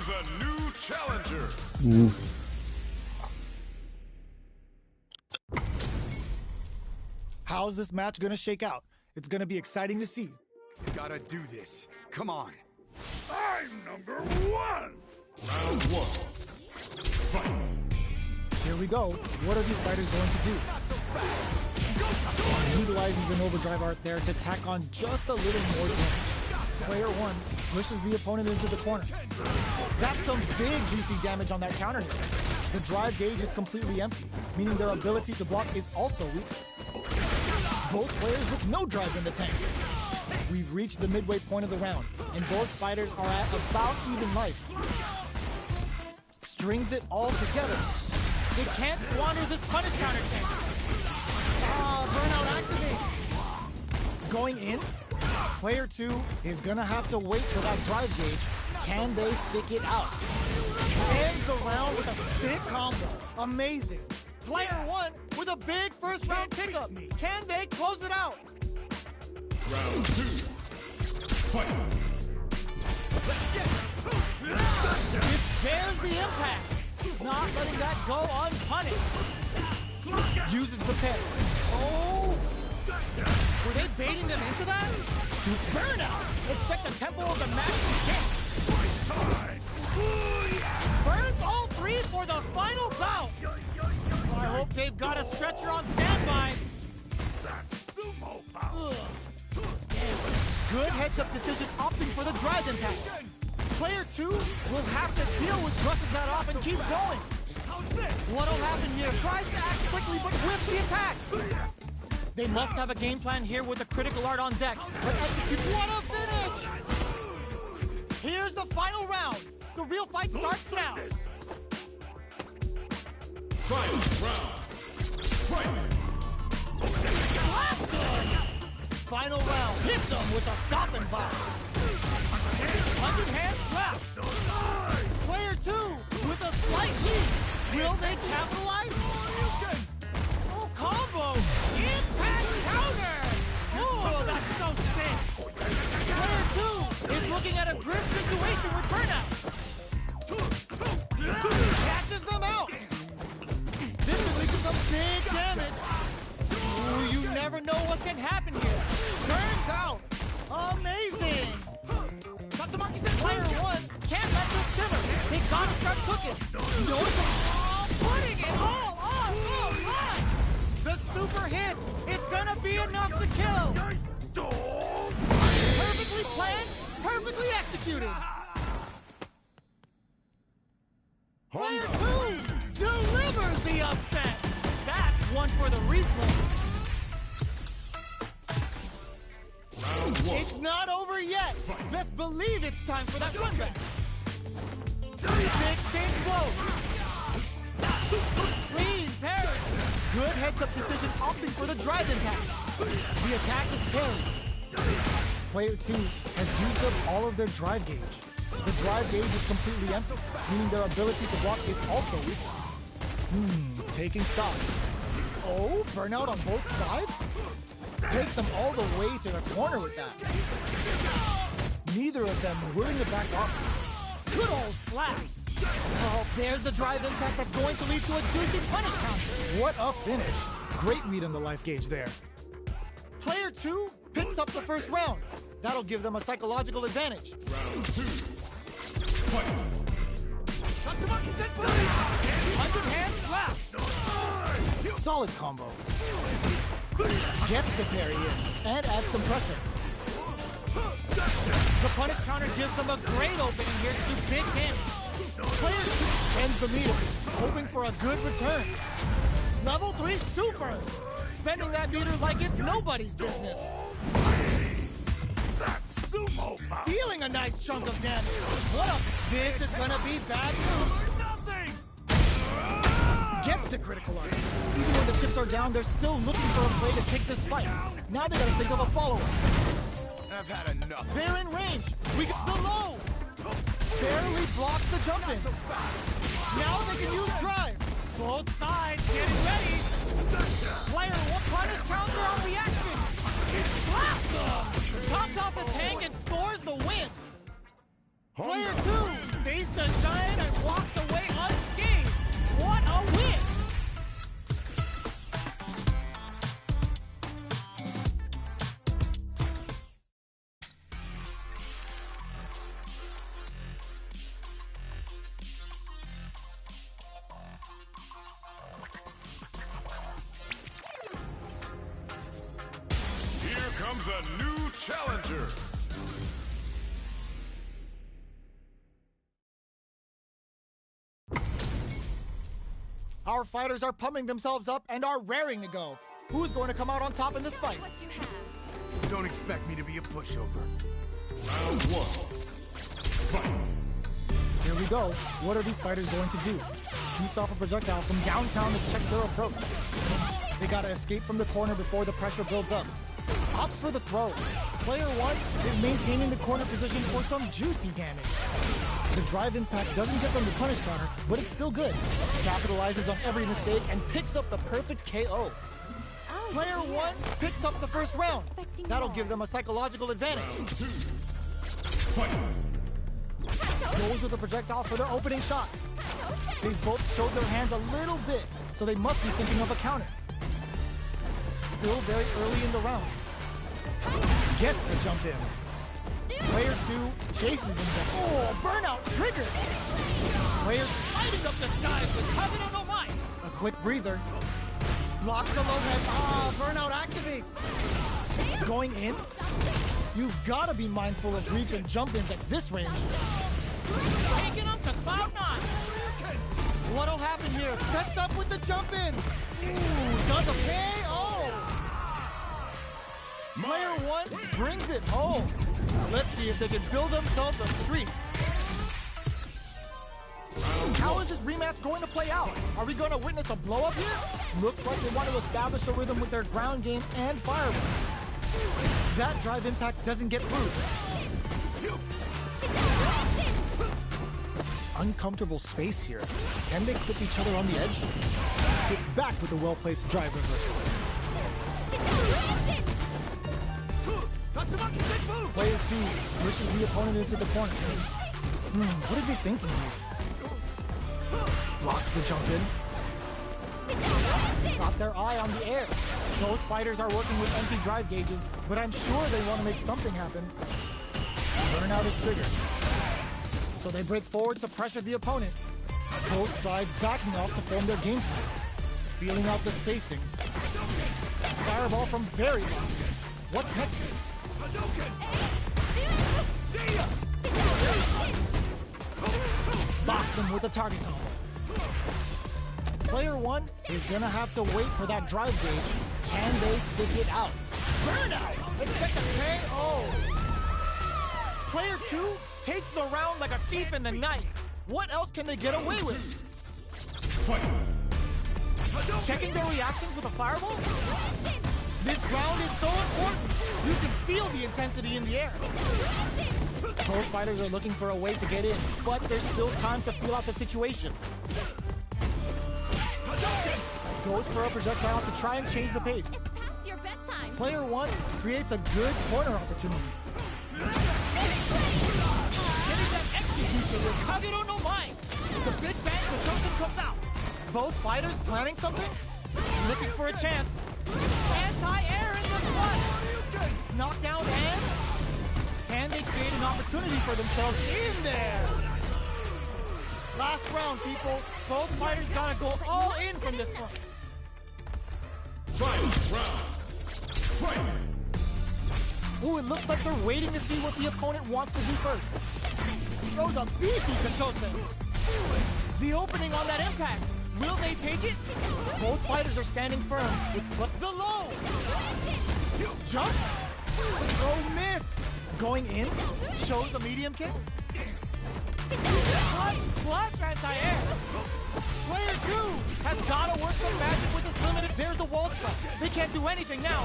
comes a new challenger. How's this match gonna shake out? It's gonna be exciting to see. Gotta do this. Come on. I'm number one. Round one. Fight. Here we go. What are these fighters going to do? Utilizes an overdrive art there to tack on just a little more damage. Player one pushes the opponent into the corner. That's some big juicy damage on that counter hit. The drive gauge is completely empty, meaning their ability to block is also weak. Both players with no drive in the tank. We've reached the midway point of the round, and both fighters are at about even life. Strings it all together. They can't squander this punish counter chance. Burnout activates. Going in, player two is gonna have to wait for that drive gauge. Can they stick it out? Ends the round with a sick combo. Amazing. Player one with a big first round pickup. Can they close it out? Round two. Fight. Let's get it. There's the impact. Not letting that go unpunished. Uses the pin. Oh! Were they baiting them into that? Burnout! Expect the tempo of the match to kick. Burns all three for the final bout. I hope they've got a stretcher on standby. That's sumo power. Good heads-up decision opting for the drive impact. Player two will have to deal with brushes that off and keeps going. What'll happen here? Tries to act quickly but whiffs the attack. They must have a game plan here with a critical art on deck. But execute. What a finish! Here's the final round. The real fight starts now. Final round. Hits him with a stopping block. Underhand slap. Player two with a slight lead. Will they capitalize? Oh, combo. Impact counter. Oh, that's so sick. Player two is looking at a grim situation with Burnout. Catches them out. This could lead to some big damage. Ooh, you never know what can happen here. Burns out. Amazing. Player one can't let this simmer. They gotta start cooking. No, putting it all on the line. The super hits. It's gonna be enough to kill. Perfectly planned, perfectly executed. Player two delivers the upset. That's one for the replay. It's not over yet. Best believe it's time for that run back. Big stage blow. Clean parry. Good heads-up decision opting for the drive impact. The attack is parried. Player two has used up all of their drive gauge. The drive gauge is completely empty, meaning their ability to block is also weak. Taking stock. Oh, burnout on both sides? Takes them all the way to the corner with that. Neither of them willing to back off. Good old slaps. Oh, there's the drive impact that's going to lead to a juicy punish counter. What a finish. Great read on the life gauge there. Player two picks up the first round. That'll give them a psychological advantage. Round two. Fight. Underhand slap. Solid combo. Gets the parry in and adds some pressure. The punish counter gives them a great opening here to do big damage. Player two ends the meter, hoping for a good return. Level 3 super! Spending that meter like it's nobody's business. That's sumo power. Dealing a nice chunk of damage. What a... This is gonna be bad news. Nothing. Gets the critical art. Even when the chips are down, they're still looking for a play to take this fight. Now they gotta think of a follow-up. I've had enough. They're in range. We get the low. Barely blocks the jump in. Now they can use drive. Both sides getting ready. Player one punish counter on reaction. Slaps them. Tops off the tank and scores the win. Player two faced the giant and walks away unscathed. What a win! Here comes a new challenger. Our fighters are pumping themselves up and are raring to go. Who's going to come out on top in this fight? Don't expect me to be a pushover. Round one. Fight. Here we go. What are these fighters going to do? Shoots off a projectile from downtown to check their approach. They gotta escape from the corner before the pressure builds up. Opts for the throw. Player one is maintaining the corner position for some juicy damage. The drive impact doesn't get them the punish counter, but it's still good. Capitalizes on every mistake and picks up the perfect KO. Player one picks up the first round. That'll give them a psychological advantage. Round two. Fight. Goes with the projectile for their opening shot. They both showed their hands a little bit, so they must be thinking of a counter. Still very early in the round. Gets the jump in. Player two chases them down. Oh, burnout triggered! Player lighting up the skies with Covenant no Mind. A quick breather. Blocks the low head. Ah, burnout activates. Going in? You've got to be mindful of reach and jump-ins at this range. Taking them to Cloud 9. What'll happen here? Sets up with the jump-in. Ooh, does a KO. Player one brings it home. Let's see if they can build themselves a streak. How is this rematch going to play out? Are we going to witness a blow-up here? Looks like they want to establish a rhythm with their ground game and fireworks. That drive impact doesn't get through. Uncomfortable space here. Can they clip each other on the edge? Gets back with a well-placed drive reversal. Player two pushes the opponent into the corner. What are they thinking here? Blocks the jump in. Got their eye on the air. Both fighters are working with empty drive gauges, but I'm sure they want to make something happen. Burnout is triggered. So they break forward to pressure the opponent. Both sides backing off to form their game plan. Feeling out the spacing. Fireball from very long. What's next? Box him with a target combo. Player one is gonna have to wait for that drive gauge. Can they stick it out? Burnout! Expect a KO! Player two takes the round like a thief in the night. What else can they get away with? Fight. Checking their reactions with a fireball? This round is so important. You can feel the intensity in the air. Both fighters are looking for a way to get in, but there's still time to feel out the situation. Goes for a projectile to try and change the pace. Past your bedtime. Player one creates a good corner opportunity. Getting that execution with Kagero no Mind. The big bang when something comes out. Both fighters planning something? Looking for a chance. Anti-air in this one. Knockdown and? Can they create an opportunity for themselves in there? Last round, people. Both fighters gotta go all in from this point. Fight round. Fight. Ooh, it looks like they're waiting to see what the opponent wants to do first. Throws a beefy Kachose. The opening on that impact. Will they take it? Both fighters are standing firm with the low. Jump. Throw miss. Going in. Shows the medium kick. Clutch anti-air. Player two has got to work some magic with this limited. There's the wall strike. They can't do anything now.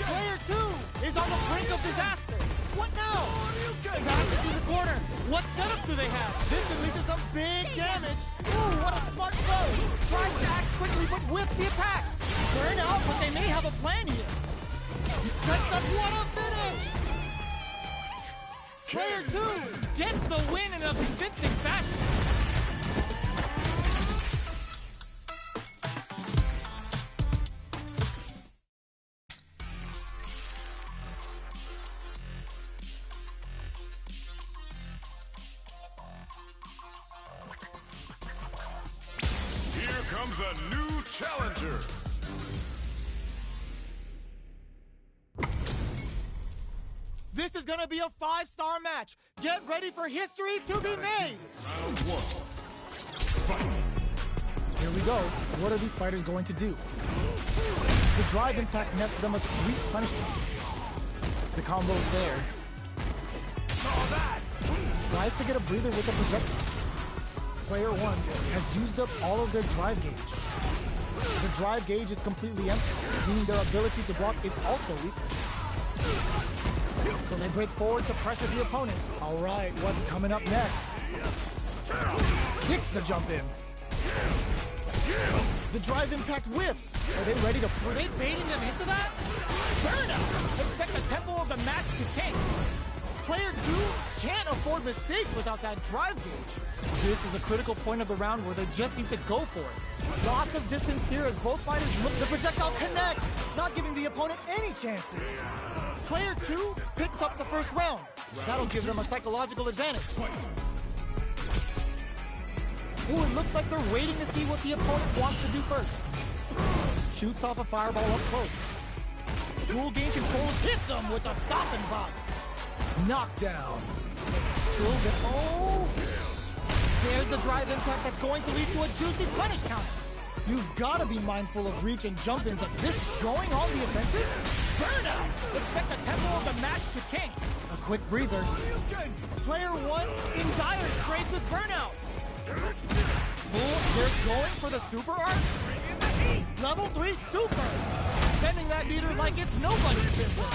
Player two is on the brink of disaster. What now? Back into the corner. What setup do they have? This could lead to some big damage. Ooh, what a smart throw. Tries to act quickly, but with the attack. Burn out, but they may have a plan here. Sets up, what a finish. Player 2 gets the win in a convincing fashion. Here comes a new challenger. This is gonna be a 5-star match. Get ready for history to be made. Round 1. Fight. Here we go. What are these fighters going to do? The drive impact nets them a sweet punishment. The combo's there. Tries to get a breather with a projectile. Player 1 has used up all of their drive gauge. The drive gauge is completely empty, meaning their ability to block is also weak. So they break forward to pressure the opponent. All right, what's coming up next? Sticks the jump in. The drive impact whiffs. Are they ready to... Were they baiting them into that? Burnout! Expect the tempo of the match to change. Player 2 can't afford mistakes without that drive gauge. This is a critical point of the round where they just need to go for it. Lots of distance here as both fighters look. The projectile connects, not giving the opponent any chances. Player 2 picks up the first round. That'll give them a psychological advantage. Ooh, it looks like they're waiting to see what the opponent wants to do first. Shoots off a fireball up close. Dual gain control hits him with a stop and block. Knockdown. Still gets... Oh! There's the drive impact that's going to lead to a juicy punish counter. You've got to be mindful of reach and jump-ins of this going on the offensive. Burnout! Expect the tempo of the match to change. A quick breather. Player 1 in dire straits with burnout. They're going for the super art. Level 3 super. Bending that meter like it's nobody's business.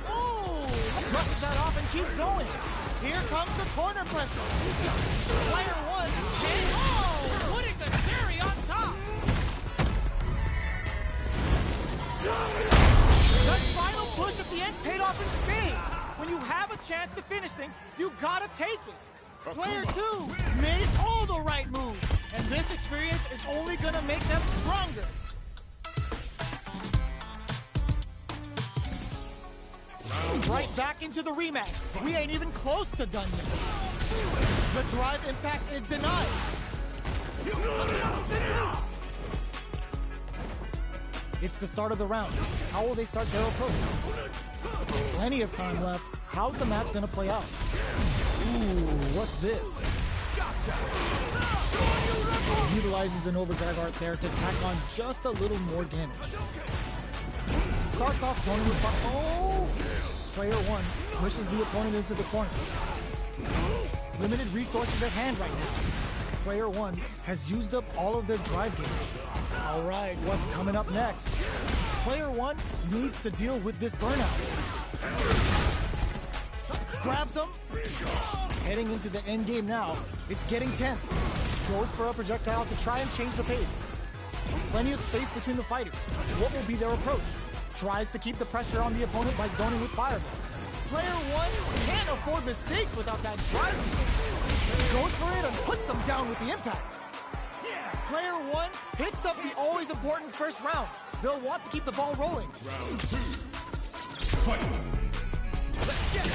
Oh! Brushes that off and keeps going. Here comes the corner pressure. Player 1 putting the cherry on top. That final push at the end paid off in spades. When you have a chance to finish things, you gotta take it. Player 2 made all the right moves, and this experience is only gonna make them stronger. Right back into the rematch. We ain't even close to done yet. The drive impact is denied. It's the start of the round. How will they start their approach? Plenty of time left. How's the match gonna play out? Ooh, what's this? Utilizes an overdrive art there to tack on just a little more damage. Starts off zoning with... Oh! Player 1 pushes the opponent into the corner. Limited resources at hand right now. Player 1 has used up all of their drive gauge. All right, what's coming up next? Player 1 needs to deal with this burnout. Grabs him. Heading into the end game now. It's getting tense. Goes for a projectile to try and change the pace. Plenty of space between the fighters. What will be their approach? Tries to keep the pressure on the opponent by zoning with fireball. Player 1 can't afford mistakes without that drive. Goes for it and puts them down with the impact. Player 1 picks up the always important first round. They'll want to keep the ball rolling. Round 2. Fight. Let's get it.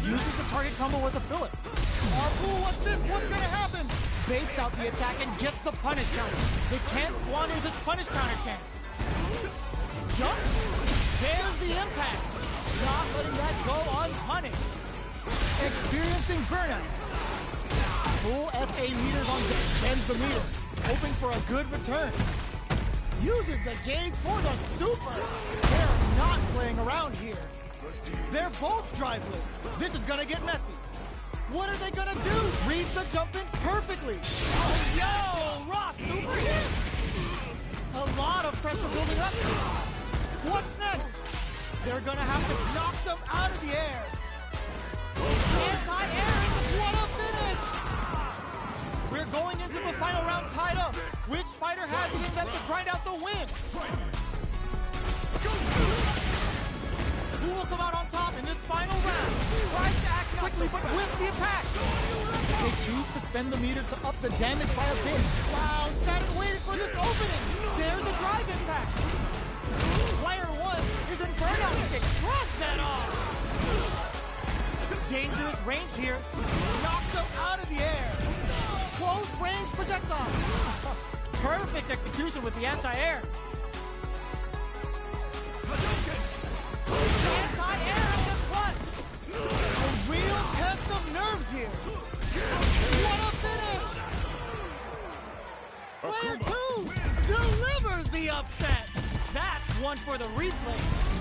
Uses the target combo as a fillip. Ooh, what's this? What's gonna happen? Baits out the attack and gets the punish counter. They can't squander this punish counter chance. Jump. There's the impact. Not letting that go unpunished. Experiencing burnout. Full SA meters on deck. Bends the meter. Hoping for a good return. Uses the gauge for the super. They're not playing around here. They're both driveless. This is gonna get messy. What are they gonna do? Reads the jump in perfectly. Oh, yo! Raw super hit! A lot of pressure building up. What's next? They're gonna have to knock them out of the air. Anti-air! What a finish! We're going into the final round tied up. Which fighter has it in them to grind out the win? Who will come out on top in this final round? Tries to act quickly, but with the attack. They choose to spend the meter to up the damage by a bit. Wow, sat and waited for this opening. There's the drive impact. Player 1 is in burnout kick. Shrugs that off. Dangerous range here. Knocks them out of the air. Close range projectile. Perfect execution with the anti-air. Anti-air in the clutch. A real test of nerves here. What a finish. Player 2 delivers the upset. That's one for the replay.